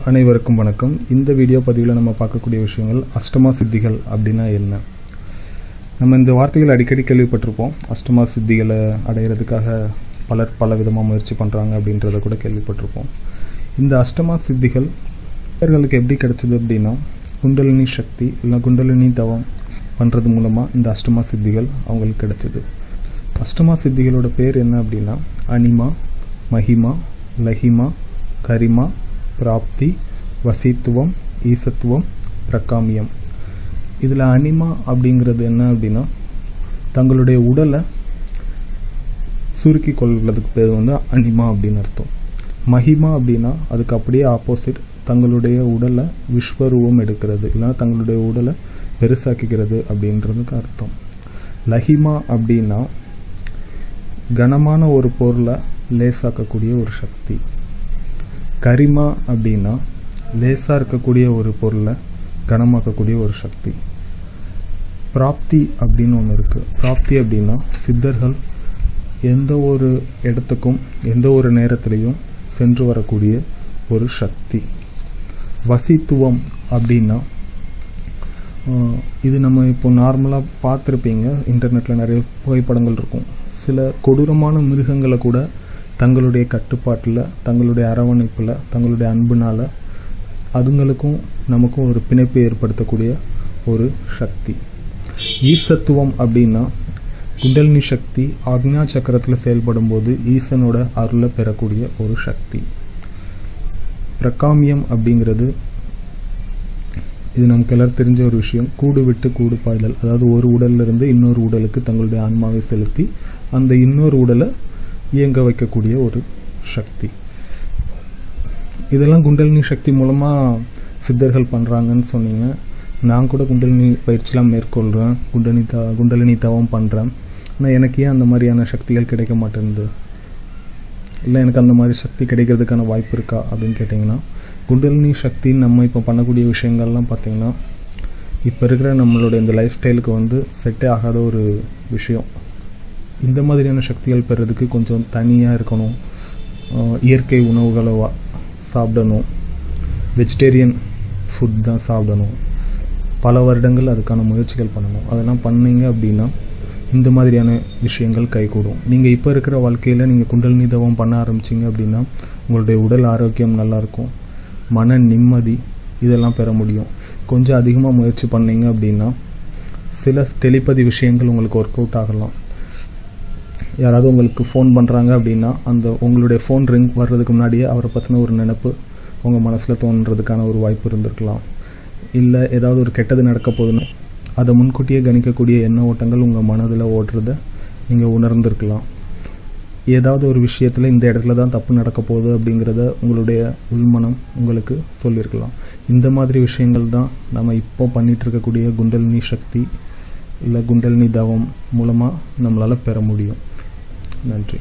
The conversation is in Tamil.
அனைவருக்கும் வணக்கம். இந்த வீடியோ பதிவில் நம்ம பார்க்கக்கூடிய விஷயங்கள் அஷ்டமா சித்திகள் அப்படின்னா என்ன. நம்ம இந்த வார்த்தைகள் அடிக்கடி கேள்விப்பட்டிருப்போம். அஷ்டமா சித்திகளை அடையிறதுக்காக பலர் பல விதமாக முயற்சி பண்ணுறாங்க அப்படின்றத கூட கேள்விப்பட்டிருப்போம். இந்த அஷ்டமா சித்திகள் இவர்களுக்கு எப்படி கிடைச்சது அப்படின்னா, குண்டலினி சக்தி இல்லை குண்டலினி தவம் பண்ணுறது மூலமாக இந்த அஷ்டமா சித்திகள் அவங்களுக்கு கிடைச்சது. அஷ்டமா சித்திகளோட பேர் என்ன அப்படின்னா, அனிமா, மஹிமா, லஹிமா, கரிமா, பிராப்தி, வசித்துவம், ஈசத்துவம், பிரகாமியம். இதில் அனிமா அப்படிங்கிறது என்ன அப்படின்னா, தங்களுடைய உடலை சுருக்கி கொள்வதுக்கு பேர் அனிமா அப்படின்னு அர்த்தம். மஹிமா அப்படின்னா அதுக்கு அப்படியே ஆப்போசிட், தங்களுடைய உடலை விஸ்வரூபம் எடுக்கிறது, இல்லைன்னா தங்களுடைய உடலை பெருசாக்கிக்கிறது அப்படின்றதுக்கு அர்த்தம். லஹிமா அப்படின்னா கனமான ஒரு பொருளை லேசாக்கக்கூடிய ஒரு சக்தி. கரிமா அப்படின்னா லேசாக இருக்கக்கூடிய ஒரு பொருளை கனமாக்கக்கூடிய ஒரு சக்தி. பிராப்தி அப்படின்னு ஒன்று இருக்குது. பிராப்தி அப்படின்னா சித்தர்கள் எந்த ஒரு இடத்துக்கும் எந்த ஒரு நேரத்திலையும் சென்று வரக்கூடிய ஒரு சக்தி. வசித்துவம் அப்படின்னா இது நம்ம இப்போ நார்மலாக பார்த்துருப்பீங்க, இன்டர்நெட்டில் நிறைய புகைப்படங்கள் இருக்கும். சில கொடூரமான மிருகங்களை கூட தங்களுடைய கட்டுப்பாட்டில், தங்களுடைய அரவணைப்பில், தங்களுடைய அன்புனால் அதுங்களுக்கும் நமக்கும் ஒரு பிணைப்பு ஏற்படுத்தக்கூடிய ஒரு சக்தி. ஈசத்துவம் அப்படின்னா குண்டலினி சக்தி ஆக்ஞா சக்கரத்தில் செயல்படும் போது ஈசனோட அருளை பெறக்கூடிய ஒரு சக்தி. பிரகாமியம் அப்படிங்கிறது இது நமக்கு எல்லாரும் தெரிஞ்ச ஒரு விஷயம். கூடு விட்டு கூடு பாய்தல், அதாவது ஒரு உடலிருந்து இன்னொரு உடலுக்கு தங்களுடைய ஆன்மாவை செலுத்தி அந்த இன்னொரு உடலை இயங்க வைக்கக்கூடிய ஒரு சக்தி. இதெல்லாம் குண்டலினி சக்தி மூலமாக சித்தர்கள் பண்ணுறாங்கன்னு சொன்னீங்க. நான் கூட குண்டலினி பயிற்சிலாம் மேற்கொள்கிறேன், குண்டலினி தவம் பண்ணுறேன். ஆனால் எனக்கு ஏன் அந்த மாதிரியான சக்திகள் கிடைக்க மாட்டேங்குது, இல்லை எனக்கு அந்த மாதிரி சக்தி கிடைக்கிறதுக்கான வாய்ப்பு இருக்கா அப்படின்னு கேட்டிங்கன்னா, குண்டலினி சக்தி நம்ம இப்போ பண்ணக்கூடிய விஷயங்கள்லாம் பார்த்திங்கன்னா இப்போ இருக்கிற நம்மளோட இந்த லைஃப் ஸ்டைலுக்கு செட்டே ஆகாத ஒரு விஷயம். இந்த மாதிரியான சக்திகள் பெறதுக்கு கொஞ்சம் தனியாக இருக்கணும், இயற்கை உணவுகளை சாப்பிடணும், வெஜிடேரியன் ஃபுட் தான் சாப்பிடணும், பல வருடங்கள் அதுக்கான முயற்சிகள் பண்ணணும். அதெல்லாம் பண்ணீங்க அப்படின்னா இந்த மாதிரியான விஷயங்கள் கைகூடும். நீங்கள் இப்போ இருக்கிற வாழ்க்கையில் நீங்கள் குண்டலினி தவம் பண்ண ஆரம்பிச்சிங்க அப்படின்னா உங்களுடைய உடல் ஆரோக்கியம் நல்லாயிருக்கும், மன நிம்மதி இதெல்லாம் பெற முடியும். கொஞ்சம் அதிகமாக முயற்சி பண்ணீங்க அப்படின்னா சில டெலிபதி விஷயங்கள் உங்களுக்கு ஒர்க் அவுட் ஆகலாம். யாராவது உங்களுக்கு ஃபோன் பண்ணுறாங்க அப்படின்னா அந்த உங்களுடைய ஃபோன் ரிங் வர்றதுக்கு முன்னாடியே அவரை பற்றின ஒரு நினைப்பு உங்கள் மனசில் தோன்றதுக்கான ஒரு வாய்ப்பு இருந்திருக்கலாம். இல்லை ஏதாவது ஒரு கெட்டது நடக்க போகுதுன்னு அதை முன்கூட்டியே கணிக்கக்கூடிய எண்ண ஓட்டங்கள் உங்கள் மனதில் ஓடுறத நீங்கள் உணர்ந்திருக்கலாம். ஏதாவது ஒரு விஷயத்தில் இந்த இடத்துல தான் தப்பு நடக்க போகுது அப்படிங்கிறத உங்களுடைய உள்மனம் உங்களுக்கு சொல்லியிருக்கலாம். இந்த மாதிரி விஷயங்கள் தான் நம்ம இப்போ பண்ணிகிட்ருக்கக்கூடிய குண்டலினி சக்தி இல்லை குண்டலினி தவம் மூலமாக நம்மளால் பெற முடியும். நன்றி.